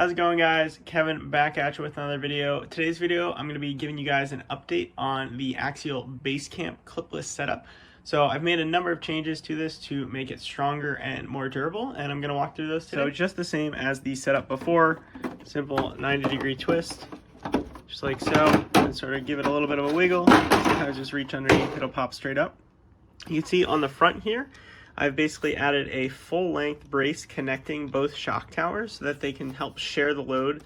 How's it going, guys? Kevin back at you with another video. Today's video, I'm going to be giving you guys an update on the AXIAL BASECAMP clipless setup. So I've made a number of changes to this to make it stronger and more durable, and I'm going to walk through those today. So just the same as the setup before, simple 90-degree twist, just like so, and sort of give it a little bit of a wiggle. Kind of just reach underneath, it'll pop straight up. You can see on the front here, I've basically added a full-length brace connecting both shock towers so that they can help share the load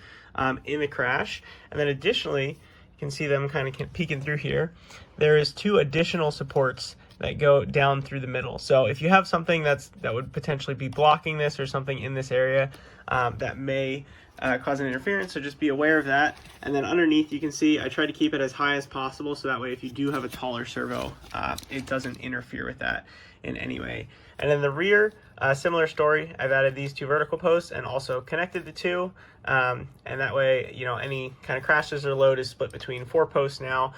in the crash. And then additionally, you can see them kind of peeking through here. There is two additional supports that go down through the middle. So if you have something that would potentially be blocking this or something in this area that may cause an interference, so just be aware of that. And then underneath, you can see I try to keep it as high as possible so that way if you do have a taller servo, it doesn't interfere with that in any way. And in the rear, similar story. I've added these two vertical posts and also connected the two, and that way, you know, any kind of crashes or load is split between 4 posts now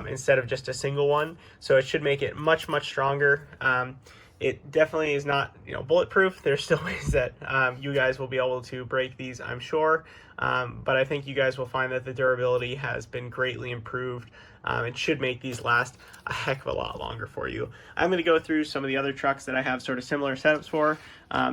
instead of just a single one. So it should make it much stronger. It definitely is not, you know, bulletproof. There's still ways that you guys will be able to break these, I'm sure. But I think you guys will find that the durability has been greatly improved. It should make these last a heck of a lot longer for you. I'm going to go through some of the other trucks that I have sort of similar setups for,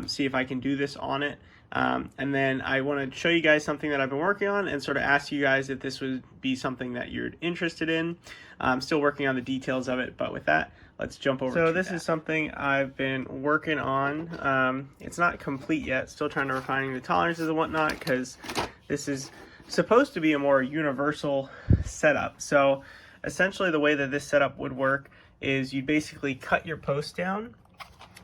see if I can do this on it. And then I want to show you guys something that I've been working on and sort of ask you guys if this would be something that you're interested in. I'm still working on the details of it, but with that, let's jump over to that. So this is something I've been working on. It's not complete yet, still trying to refine the tolerances and whatnot, because this is supposed to be a more universal setup. So essentially the way that this setup would work is you basically cut your post down,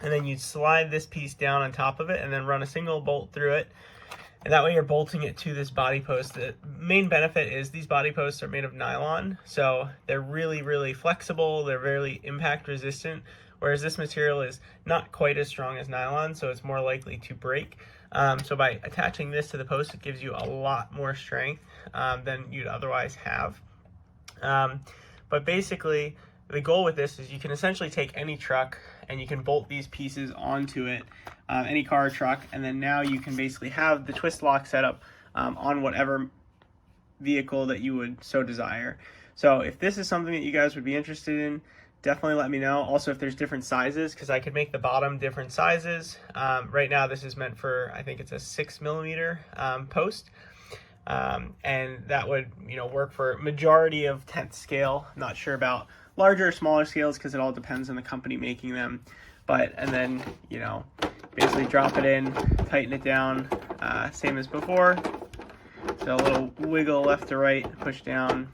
and then you'd slide this piece down on top of it and then run a single bolt through it. And that way you're bolting it to this body post. The main benefit is these body posts are made of nylon, so they're really flexible, they're very impact resistant, whereas this material is not quite as strong as nylon, so it's more likely to break. So by attaching this to the post, it gives you a lot more strength than you'd otherwise have. But basically, the goal with this is you can essentially take any truck and you can bolt these pieces onto it, any car or truck, and then now you can basically have the twist lock set up on whatever vehicle that you would so desire. So if this is something that you guys would be interested in, definitely let me know. Also, if there's different sizes, because I could make the bottom different sizes. Right now this is meant for, I think it's a 6mm post. And that would, you know, work for majority of 10th scale. I'm not sure about larger or smaller scales because it all depends on the company making them. But, and then, you know, basically drop it in, tighten it down, same as before. So a little wiggle left to right, push down,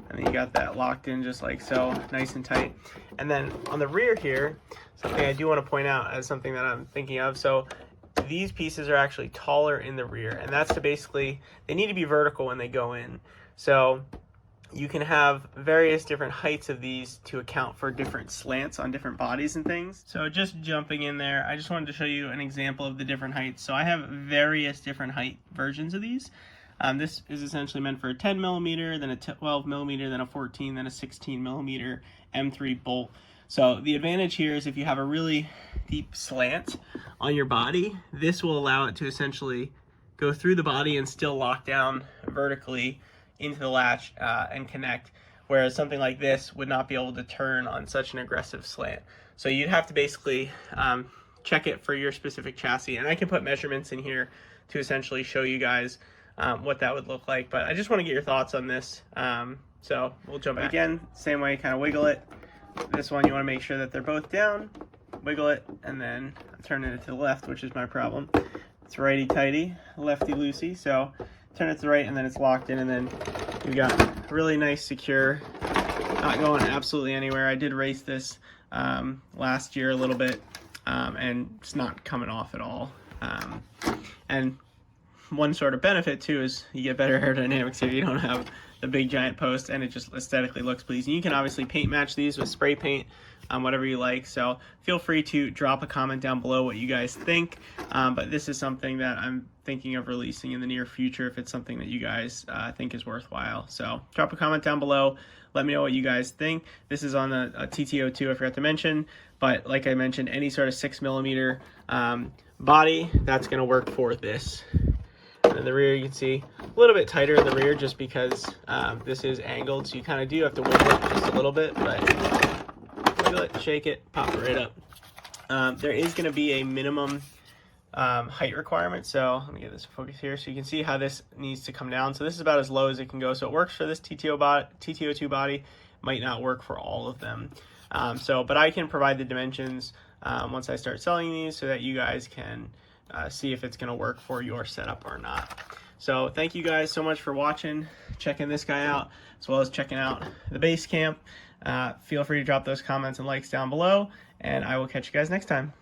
and then you got that locked in just like so, nice and tight. And then on the rear here, something I do want to point out as something that I'm thinking of. So these pieces are actually taller in the rear, and that's to basically, they need to be vertical when they go in. So you can have various different heights of these to account for different slants on different bodies and things. So just jumping in there, I just wanted to show you an example of the different heights. So I have various different height versions of these. This is essentially meant for a 10mm, then a 12mm, then a 14, then a 16mm M3 bolt. So the advantage here is if you have a really deep slant on your body, this will allow it to essentially go through the body and still lock down vertically into the latch and connect, whereas something like this would not be able to turn on such an aggressive slant. So you'd have to basically check it for your specific chassis, and I can put measurements in here to essentially show you guys what that would look like. But I just want to get your thoughts on this. So we'll jump back. Again, same way, kind of wiggle it. This one, you want to make sure that they're both down, wiggle it, and then I'm turning it to the left, which is my problem. It's righty-tighty, lefty-loosey, so turn it to the right, and then it's locked in, and then you got really nice, secure, not going absolutely anywhere. I did race this last year a little bit, and it's not coming off at all. And one sort of benefit too is you get better aerodynamics here. You don't have the big giant post, and it just aesthetically looks pleasing. You can obviously paint match these with spray paint, whatever you like. So feel free to drop a comment down below what you guys think. But this is something that I'm thinking of releasing in the near future if it's something that you guys think is worthwhile. So drop a comment down below. Let me know what you guys think. This is on a TTO2, I forgot to mention. But like I mentioned, any sort of 6mm body, that's going to work for this. And in the rear, you can see a little bit tighter in the rear just because this is angled, so you kind of do have to wiggle it just a little bit, but wiggle it, shake it, pop it right up. There is going to be a minimum height requirement, so let me get this focus here so you can see how this needs to come down. So this is about as low as it can go, so it works for this TTO2 body, might not work for all of them. But I can provide the dimensions once I start selling these so that you guys can see if it's going to work for your setup or not. So thank you guys so much for watching, checking this guy out, as well as checking out the Basecamp. Feel free to drop those comments and likes down below, and I will catch you guys next time.